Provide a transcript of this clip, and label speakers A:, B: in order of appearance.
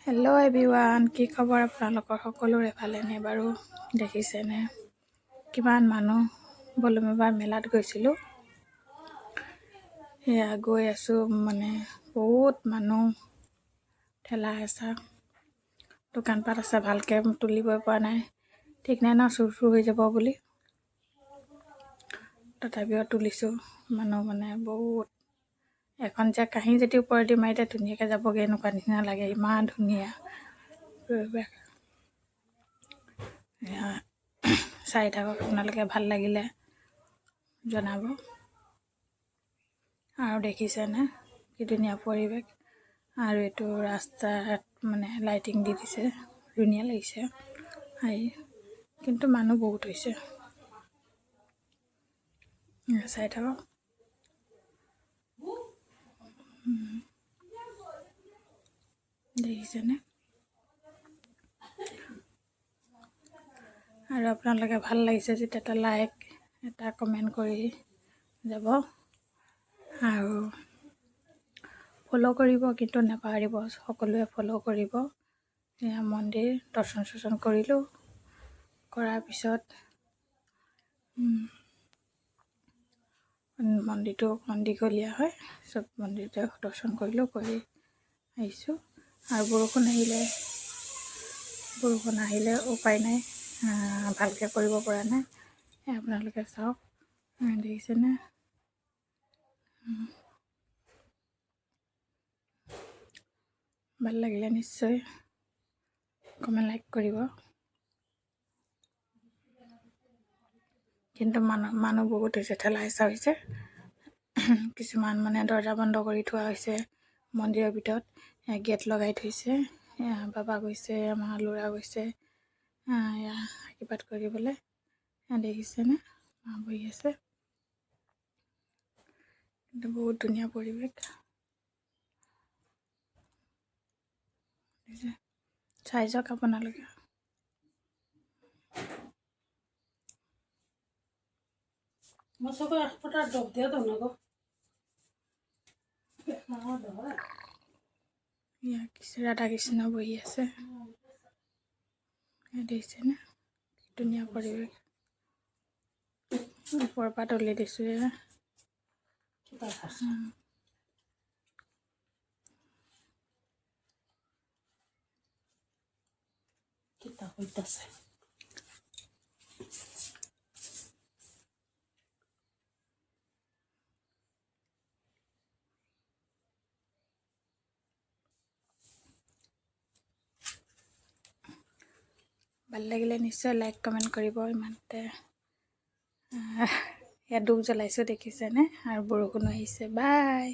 A: Hello' everyone, কি খবৰ আপোনালোকৰ সকলোৰে ভালেনে বাৰু? দেখিছেনে কিমান মানুহ? বলুম এবাৰ মেলাত গৈছিলোঁ, সেয়া গৈ আছোঁ মানে বহুত মানুহ, ঠেলা হেঁচা, দোকানপাট আছে, ভালকৈ তুলিবই পৰা নাই। ঠিক নাই ন, চুৰ হৈ যাব বুলি, তথাপিও তুলিছোঁ। মানুহ মানে বহুত, এখন যে কাঁহী যদি ওপৰেদি মাৰিতে ধুনীয়াকৈ যাবগৈ এনেকুৱা নিচিনা লাগে, ইমান ধুনীয়া পৰিৱেশ। চাই থাকক, আপোনালোকে ভাল লাগিলে জনাব। আৰু দেখিছেনে কি ধুনীয়া পৰিৱেশ। আৰু এইটো ৰাস্তাত মানে লাইটিং দি দিছে, ধুনীয়া লাগিছে আহি, কিন্তু মানুহ বহুত হৈছে। চাই থাকক। দেখিছেনে? আৰু আপোনালোকে ভাল লাগিছে যেতিয়া এটা লাইক, এটা কমেণ্ট কৰি যাব আৰু ফ'ল' কৰিব, কিন্তু নাপাহৰিব, সকলোৱে ফ'ল' কৰিব। এয়া মন্দিৰ দৰ্শন কৰিলোঁ, কৰাৰ পিছত মন্দিৰটো অকণমান দীঘলীয়া হয়, চব মন্দিৰতে দৰ্শন কৰিলোঁ, কৰি আহিছোঁ। আৰু বৰষুণ আহিলে উপায় নাই, ভালকৈ কৰিব পৰা নাই। আপোনালোকে চাওক, দেখিছেনে? ভাল লাগিলে নিশ্চয় কমেণ্ট, লাইক কৰিব। কিন্তু মানুহ বহুত হৈছে, ঠেলা হেঁচা হৈছে। কিছুমান মানে দৰ্জা বন্ধ কৰি থোৱা হৈছে মন্দিৰৰ ভিতৰত, গেট লগাই থৈছে। বাবা গৈছে, আমাৰ ল'ৰা গৈছে আশীৰ্বাদ কৰিবলৈ। দেখিছেনে? বহি আছে, কিন্তু বহুত ধুনীয়া পৰিৱেশ। চাই যাওক আপোনালোকে। ৰাধা কৃষ্ণ বহি আছে, দেখিছেনে? ধুনীয়া পৰিৱেশ। ওপৰৰ পৰা তুলি দিছোঁ। ভাল লাগিলে নিশ্চয় লাইক কমেণ্ট কৰিব। ইমানতে ইয়াত ধূপ জ্বলাইছোঁ, দেখিছেনে? আৰু বৰষুণো আহিছে। বাই।